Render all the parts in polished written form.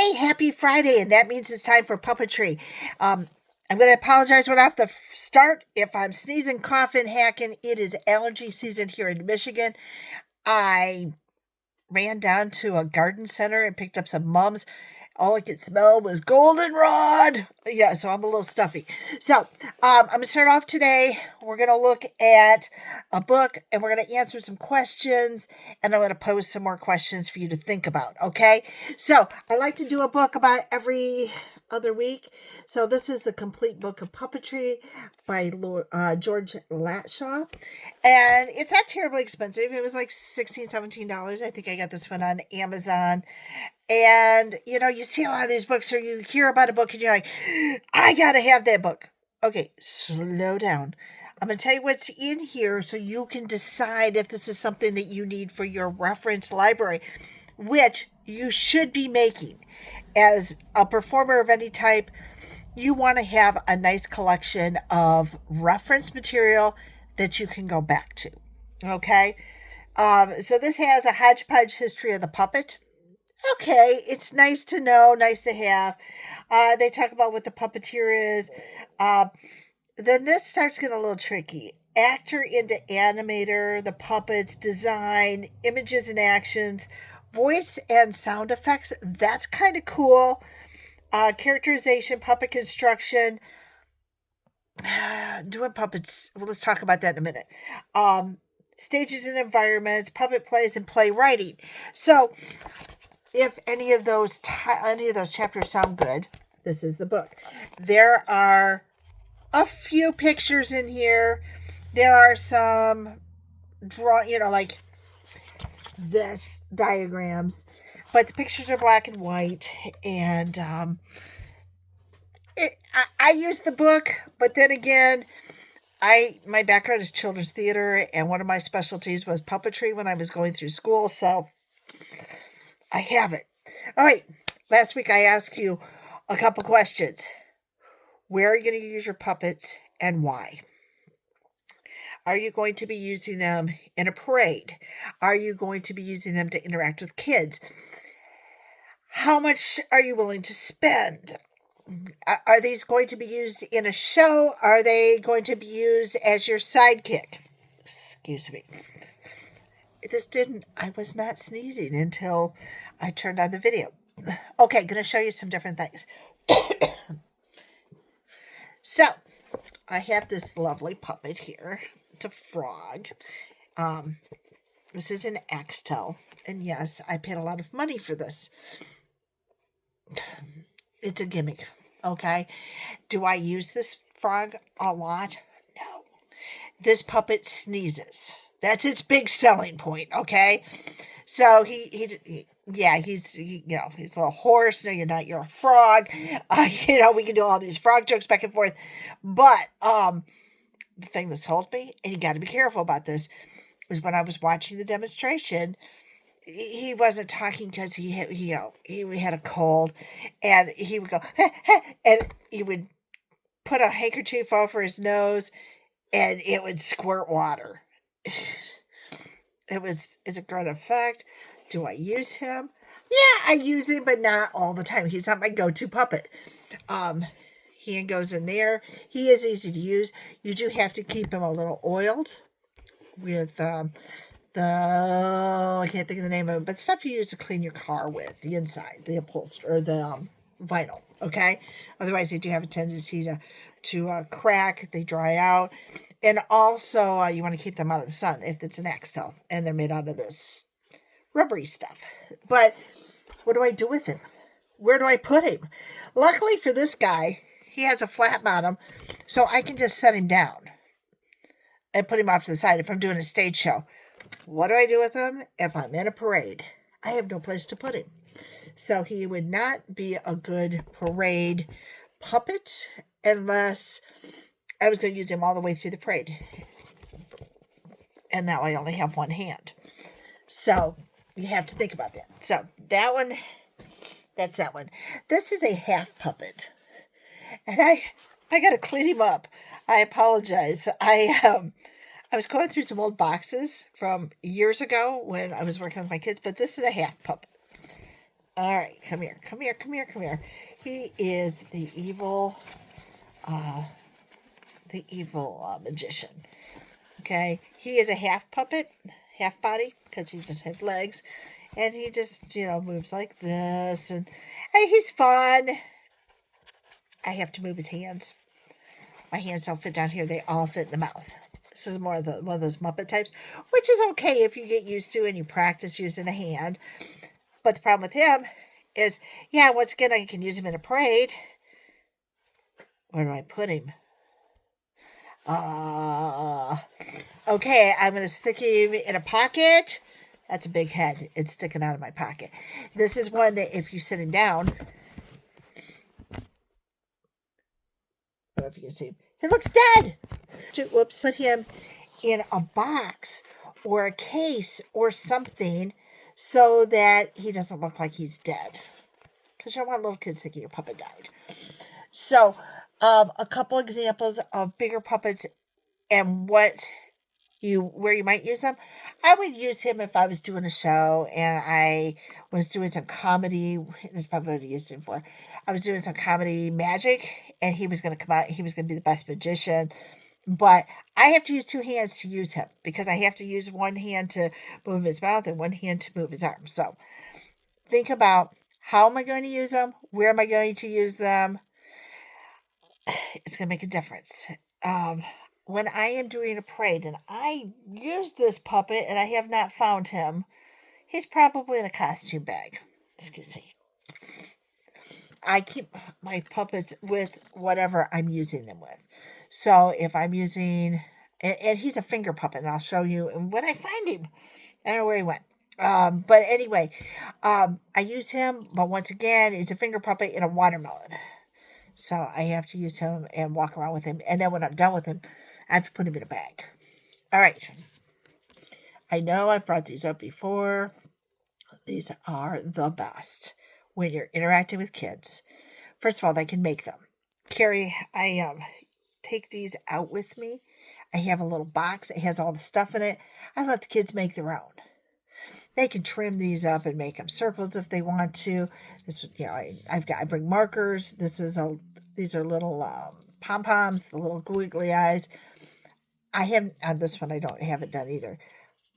Hey, happy Friday, and that means it's time for puppetry. I'm going to apologize right off the start if I'm sneezing, coughing, hacking. It is allergy season here in Michigan. I ran down to a garden center and picked up some mums. All I could smell was goldenrod. Yeah, so I'm a little stuffy. So I'm going to start off today. We're going to look at a book and we're going to answer some questions. And I'm going to pose some more questions for you to think about. Okay. So I like to do a book about every other week. So this is the complete book of puppetry by George Latshaw. And it's not terribly expensive. It was like $16, $17. I think I got this one on Amazon. And, you see a lot of these books or you hear about a book and you're like, I got to have that book. Okay, slow down. I'm going to tell you what's in here so you can decide if this is something that you need for your reference library, which you should be making. As a performer of any type, you want to have a nice collection of reference material that you can go back to. Okay? So this has a hodgepodge history of the puppet. Okay, it's nice to know, nice to have. They talk about what the puppeteer is. Then this starts getting a little tricky. Actor into animator, the puppets, design, images and actions, voice and sound effects. That's kind of cool. Characterization, puppet construction, doing puppets. Well, let's talk about that in a minute. Stages and environments, puppet plays, and playwriting. So, if any of those chapters sound good, this is the book. There are a few pictures in here. There are some like this diagrams, but the pictures are black and white. And I use the book, but then again, my background is children's theater, and one of my specialties was puppetry when I was going through school. So I have it. All right. Last week I asked you a couple questions. Where are you going to use your puppets and why? Are you going to be using them in a parade? Are you going to be using them to interact with kids? How much are you willing to spend? Are these going to be used in a show? Are they going to be used as your sidekick? Excuse me. I was not sneezing until I turned on the video. Okay, going to show you some different things. So, I have this lovely puppet here. It's a frog. This is an Axtel. And yes, I paid a lot of money for this. It's a gimmick, okay? Do I use this frog a lot? No. This puppet sneezes. That's its big selling point, okay? So he's he's a little hoarse. No, you're not. You're a frog. We can do all these frog jokes back and forth. But the thing that sold me, and you got to be careful about this, is when I was watching the demonstration, he wasn't talking because he had a cold, and he would go, and he would put a handkerchief over his nose, and it would squirt water. It's a great effect. Do I use him? Yeah, I use him, but not all the time. He's not my go-to puppet. He goes in there. He is easy to use. You do have to keep him a little oiled with I can't think of the name of it, but stuff you use to clean your car with, the inside, the upholstery, or the vinyl, okay? Otherwise, they do have a tendency to crack, they dry out. And also, you want to keep them out of the sun if it's an Axtel, and they're made out of this rubbery stuff. But what do I do with him? Where do I put him? Luckily for this guy, he has a flat bottom, so I can just set him down and put him off to the side if I'm doing a stage show. What do I do with him if I'm in a parade? I have no place to put him. So he would not be a good parade puppet unless I was going to use him all the way through the parade. And now I only have one hand. So you have to think about that. So that's that one. This is a half puppet. And I got to clean him up. I apologize. I was going through some old boxes from years ago when I was working with my kids, but this is a half puppet. All right, come here, come here, come here, come here. He is the evil magician. Okay, he is a half puppet, half body, because he just has legs, and he just moves like this, and hey, he's fun. I have to move his hands. My hands don't fit down here; they all fit in the mouth. This is more of one of those Muppet types, which is okay if you get used to and you practice using a hand. But the problem with him is, yeah, once again, I can use him in a parade. Where do I put him? Okay, I'm going to stick him in a pocket. That's a big head. It's sticking out of my pocket. This is one that if you sit him down, I don't know if you can see him. He looks dead. Whoops, put him in a box or a case or something so that he doesn't look like he's dead. Because you don't want little kids thinking your puppet died. So, a couple examples of bigger puppets and where you might use them. I would use him if I was doing a show and I was doing some comedy. This is probably what I used him for. I was doing some comedy magic, and he was going to come out. He was going to be the best magician. But I have to use two hands to use him because I have to use one hand to move his mouth and one hand to move his arms. So think about, how am I going to use them? Where am I going to use them? It's going to make a difference. When I am doing a parade and I use this puppet and I have not found him, he's probably in a costume bag. Excuse me. I keep my puppets with whatever I'm using them with. So if I'm using, and he's a finger puppet, and I'll show you when I find him. I don't know where he went. But anyway, I use him, but once again, he's a finger puppet in a watermelon. So I have to use him and walk around with him. And then when I'm done with him, I have to put him in a bag. All right. I know I've brought these up before. These are the best when you're interacting with kids. First of all, they can make them. Carrie, I take these out with me. I have a little box. It has all the stuff in it. I let the kids make their own. They can trim these up and make them circles if they want to. This, I bring markers. These are little pom poms, the little googly eyes. I haven't on this one. I don't have it done either.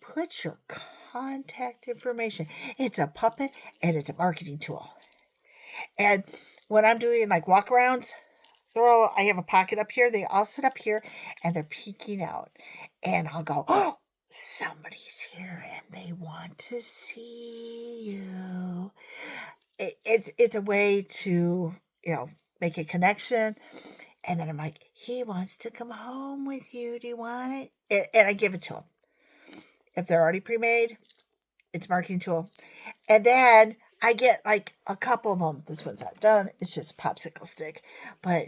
Put your contact information. It's a puppet and it's a marketing tool. And when I'm doing like walkarounds, I have a pocket up here. They all sit up here and they're peeking out. And I'll go, oh, somebody's here and they want to see you. It's a way to, make a connection. And then I'm like, he wants to come home with you. Do you want it? And I give it to him. If they're already pre-made, it's a marketing tool. And then I get like a couple of them. This one's not done. It's just a popsicle stick. But,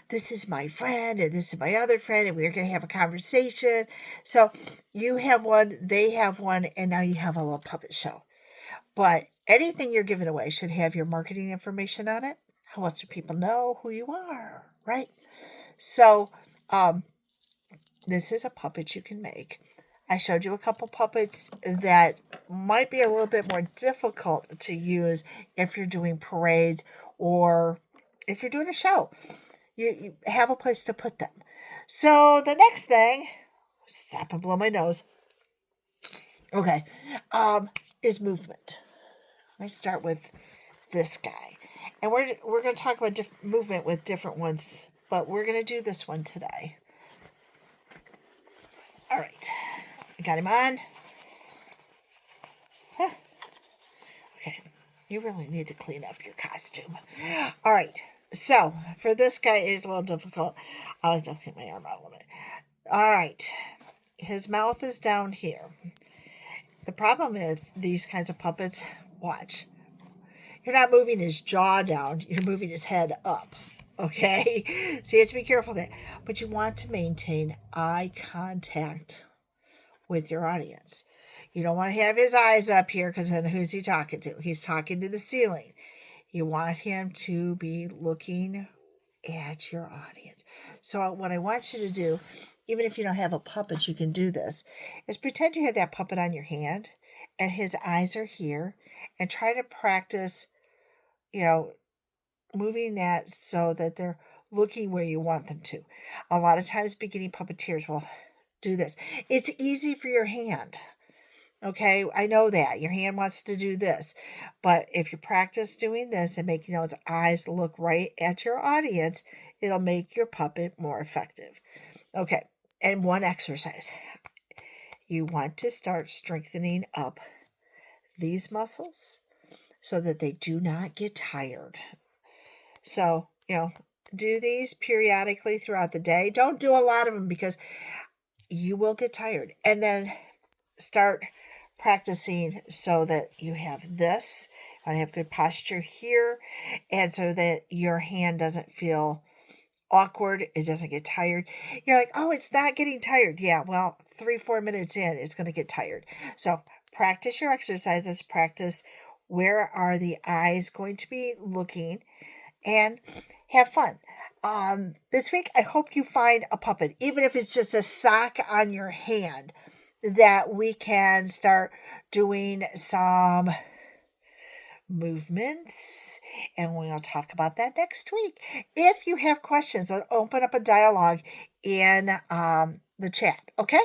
this is my friend and this is my other friend and we're going to have a conversation. So you have one, they have one, and now you have a little puppet show. But anything you're giving away should have your marketing information on it. How else do people know who you are, right? So this is a puppet you can make. I showed you a couple puppets that might be a little bit more difficult to use if you're doing parades or if you're doing a show. You have a place to put them. So the next thing, stop and blow my nose. Okay, is movement. Let me start with this guy. And we're going to talk about movement with different ones, but we're going to do this one today. All right. I got him on. Huh. Okay. You really need to clean up your costume. All right. So, for this guy, it is a little difficult. I'll have to get my arm out a little bit. All right. His mouth is down here. The problem with these kinds of puppets, watch. You're not moving his jaw down. You're moving his head up. Okay? So you have to be careful of that. But you want to maintain eye contact with your audience. You don't want to have his eyes up here because then who's he talking to? He's talking to the ceiling. You want him to be looking at your audience. So what I want you to do, even if you don't have a puppet, you can do this, is pretend you have that puppet on your hand and his eyes are here, and try to practice, you know, moving that so that they're looking where you want them to. A lot of times, beginning puppeteers will do this. It's easy for your hand. Okay, I know that your hand wants to do this, but if you practice doing this and making its eyes look right at your audience, it'll make your puppet more effective. Okay, and one exercise, you want to start strengthening up these muscles so that they do not get tired. So, do these periodically throughout the day. Don't do a lot of them because you will get tired. And then start practicing so that you have this. I have good posture here, and so that your hand doesn't feel awkward. It doesn't get tired. You're like, oh, it's not getting tired. Yeah, well, 3-4 minutes in, it's going to get tired. So practice your exercises. Practice where are the eyes going to be looking, and have fun. This week, I hope you find a puppet, even if it's just a sock on your hand, that we can start doing some movements, and we'll talk about that next week. If you have questions, I'll open up a dialogue in the chat, okay?